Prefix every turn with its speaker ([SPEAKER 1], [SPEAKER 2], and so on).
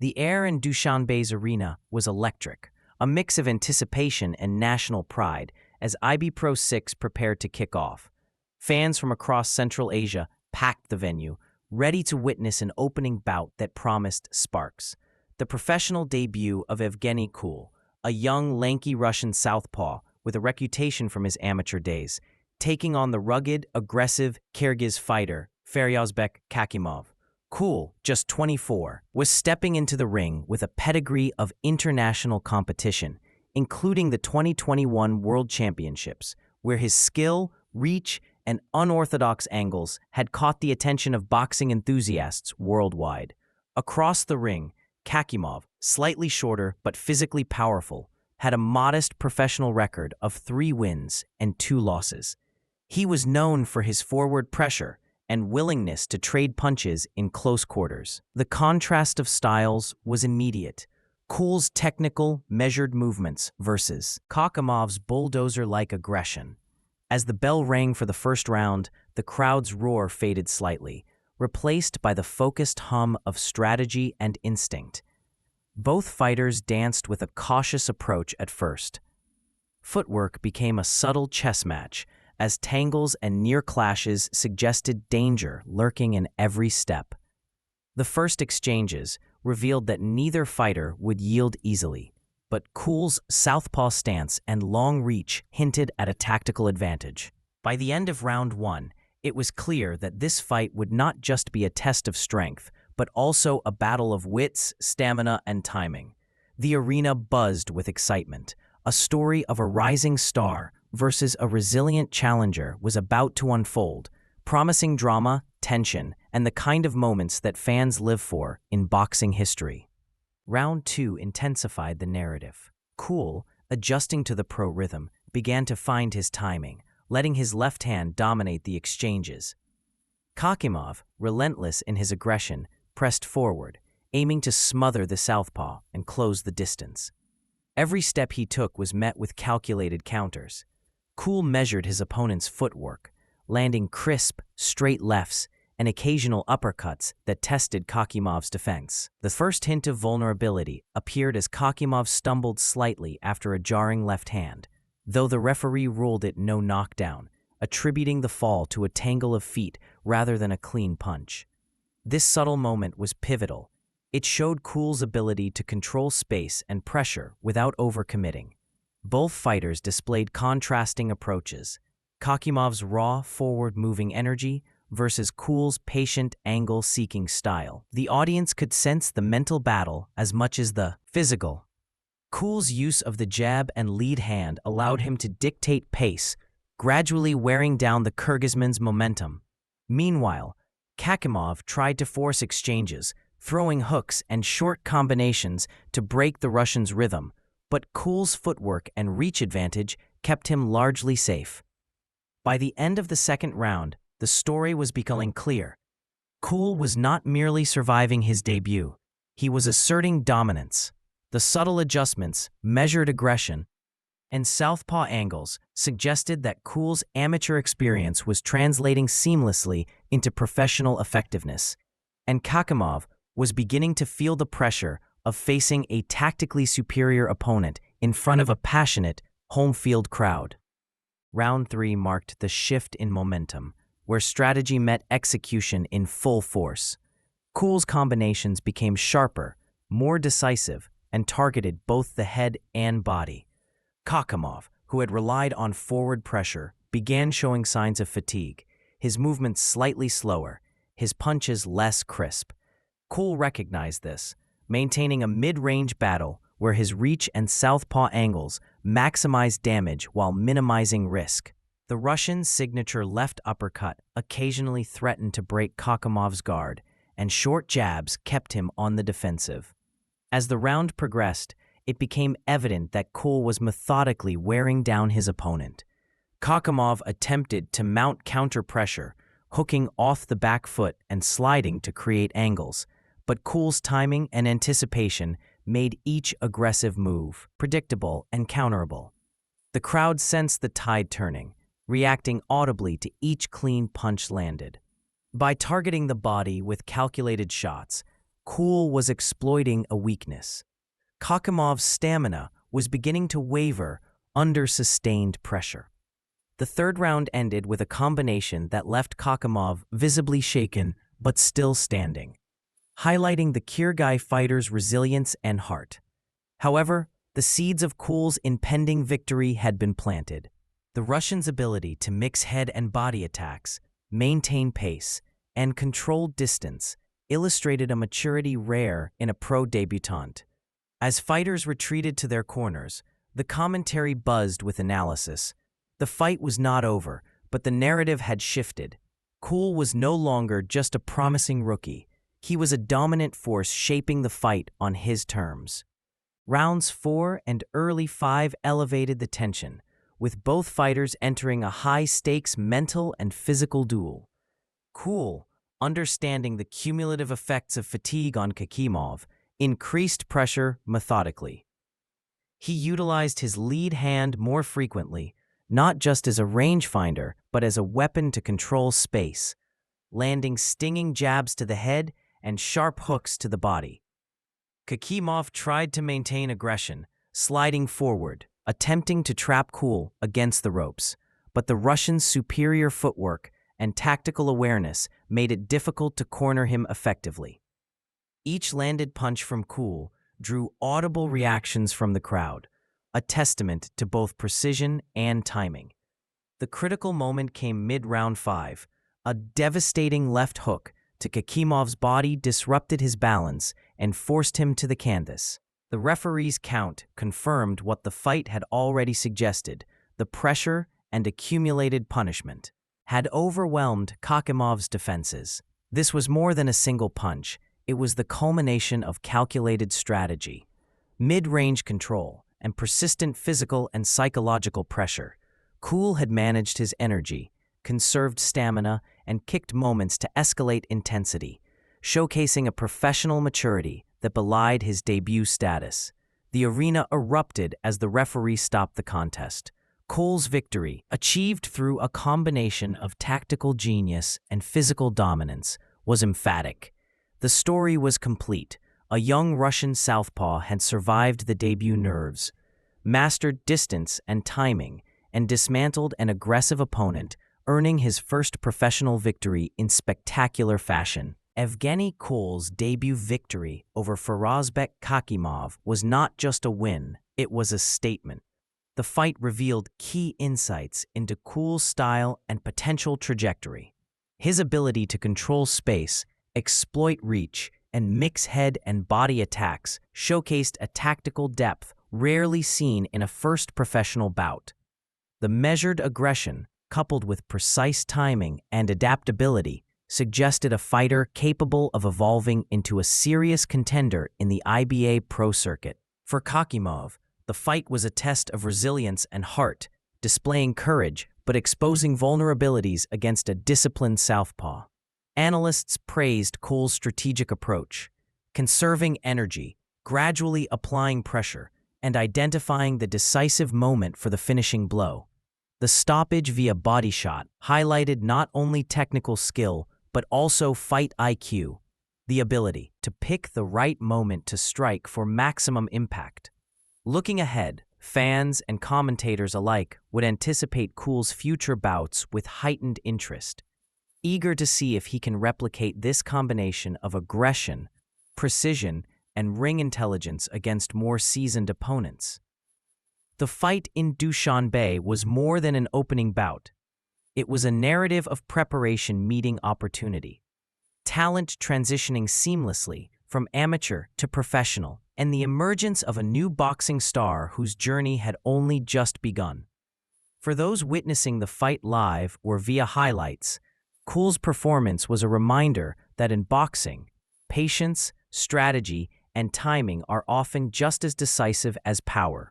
[SPEAKER 1] The air in Dushanbe's arena was electric, a mix of anticipation and national pride as IB.PRO 6 prepared to kick off. Fans from across Central Asia packed the venue, ready to witness an opening bout that promised sparks. The professional debut of Evgeny Kool, a young, lanky Russian Southpaw with a reputation from his amateur days, taking on the rugged, aggressive Kyrgyz fighter Faryozbek Khakimov. Kool, just 24, was stepping into the ring with a pedigree of international competition, including the 2021 World Championships, where his skill, reach, and unorthodox angles had caught the attention of boxing enthusiasts worldwide. Across the ring, Khakimov, slightly shorter but physically powerful, had a modest professional record of 3 wins and 2 losses. He was known for his forward pressure and willingness to trade punches in close quarters. The contrast of styles was immediate. Kool's technical, measured movements versus Khakimov's bulldozer-like aggression. As the bell rang for the first round, the crowd's roar faded slightly, replaced by the focused hum of strategy and instinct. Both fighters danced with a cautious approach at first. Footwork became a subtle chess match, as tangles and near clashes suggested danger lurking in every step. The first exchanges revealed that neither fighter would yield easily, but Kool's southpaw stance and long reach hinted at a tactical advantage. By the end of round 1, it was clear that this fight would not just be a test of strength, but also a battle of wits, stamina, and timing. The arena buzzed with excitement. A story of a rising star versus a resilient challenger was about to unfold, promising drama, tension, and the kind of moments that fans live for in boxing history. Round 2 intensified the narrative. Kool, adjusting to the pro rhythm, began to find his timing, letting his left hand dominate the exchanges. Khakimov, relentless in his aggression, pressed forward, aiming to smother the southpaw and close the distance. Every step he took was met with calculated counters. Kool measured his opponent's footwork, landing crisp, straight lefts and occasional uppercuts that tested Khakimov's defense. The first hint of vulnerability appeared as Khakimov stumbled slightly after a jarring left hand, though the referee ruled it no knockdown, attributing the fall to a tangle of feet rather than a clean punch. This subtle moment was pivotal. It showed Kool's ability to control space and pressure without overcommitting. Both fighters displayed contrasting approaches. Khakimov's raw, forward-moving energy versus Kool's patient, angle-seeking style. The audience could sense the mental battle as much as the physical. Kool's use of the jab and lead hand allowed him to dictate pace, gradually wearing down the Kyrgyzman's momentum. Meanwhile, Khakimov tried to force exchanges, throwing hooks and short combinations to break the Russian's rhythm, but Kool's footwork and reach advantage kept him largely safe. By the end of the second round, the story was becoming clear. Kool was not merely surviving his debut, he was asserting dominance. The subtle adjustments, measured aggression, and southpaw angles suggested that Kool's amateur experience was translating seamlessly into professional effectiveness, and Khakimov was beginning to feel the pressure of facing a tactically superior opponent in front of a passionate, home-field crowd. Round 3 marked the shift in momentum, where strategy met execution in full force. Kool's combinations became sharper, more decisive, and targeted both the head and body. Khakimov, who had relied on forward pressure, began showing signs of fatigue, his movements slightly slower, his punches less crisp. Kool recognized this, maintaining a mid-range battle where his reach and southpaw angles maximized damage while minimizing risk. The Russian's signature left uppercut occasionally threatened to break Khakimov's guard, and short jabs kept him on the defensive. As the round progressed, it became evident that Kool was methodically wearing down his opponent. Khakimov attempted to mount counter-pressure, hooking off the back foot and sliding to create angles, but Kool's timing and anticipation made each aggressive move predictable and counterable. The crowd sensed the tide turning, reacting audibly to each clean punch landed. By targeting the body with calculated shots, Kool was exploiting a weakness. Khakimov's stamina was beginning to waver under sustained pressure. The third round ended with a combination that left Khakimov visibly shaken but still standing, highlighting the Kyrgyz fighter's resilience and heart. However, the seeds of Kool's impending victory had been planted. The Russian's ability to mix head and body attacks, maintain pace, and control distance illustrated a maturity rare in a pro debutant. As fighters retreated to their corners, the commentary buzzed with analysis. The fight was not over, but the narrative had shifted. Kool was no longer just a promising rookie. He was a dominant force shaping the fight on his terms. Rounds 4 and early 5 elevated the tension, with both fighters entering a high-stakes mental and physical duel. Kool, understanding the cumulative effects of fatigue on Khakimov, increased pressure methodically. He utilized his lead hand more frequently, not just as a rangefinder, but as a weapon to control space, landing stinging jabs to the head and sharp hooks to the body. Khakimov tried to maintain aggression, sliding forward, attempting to trap Kool against the ropes, but the Russian's superior footwork and tactical awareness made it difficult to corner him effectively. Each landed punch from Kool drew audible reactions from the crowd, a testament to both precision and timing. The critical moment came mid-round 5. A devastating left hook to Khakimov's body disrupted his balance and forced him to the canvas. The referee's count confirmed what the fight had already suggested: the pressure and accumulated punishment had overwhelmed Khakimov's defenses. This was more than a single punch. It was the culmination of calculated strategy, mid-range control, and persistent physical and psychological pressure. Kool had managed his energy, conserved stamina, and kicked moments to escalate intensity, showcasing a professional maturity that belied his debut status. The arena erupted as the referee stopped the contest. Kool's victory, achieved through a combination of tactical genius and physical dominance, was emphatic. The story was complete. A young Russian Southpaw had survived the debut nerves, mastered distance and timing, and dismantled an aggressive opponent, earning his first professional victory in spectacular fashion. Evgeny Kool's debut victory over Faryozbek Khakimov was not just a win, it was a statement. The fight revealed key insights into Kool's style and potential trajectory. His ability to control space, exploit reach, and mix head and body attacks showcased a tactical depth rarely seen in a first professional bout. The measured aggression, coupled with precise timing and adaptability, suggested a fighter capable of evolving into a serious contender in the IBA.PRO circuit. For Khakimov, the fight was a test of resilience and heart, displaying courage but exposing vulnerabilities against a disciplined Southpaw. Analysts praised Kool's strategic approach, conserving energy, gradually applying pressure, and identifying the decisive moment for the finishing blow. The stoppage via body shot highlighted not only technical skill, but also fight IQ, the ability to pick the right moment to strike for maximum impact. Looking ahead, fans and commentators alike would anticipate Kool's future bouts with heightened interest, eager to see if he can replicate this combination of aggression, precision, and ring intelligence against more seasoned opponents. The fight in Dushanbe was more than an opening bout. It was a narrative of preparation meeting opportunity, talent transitioning seamlessly from amateur to professional, and the emergence of a new boxing star whose journey had only just begun. For those witnessing the fight live or via highlights, Kool's performance was a reminder that in boxing, patience, strategy, and timing are often just as decisive as power.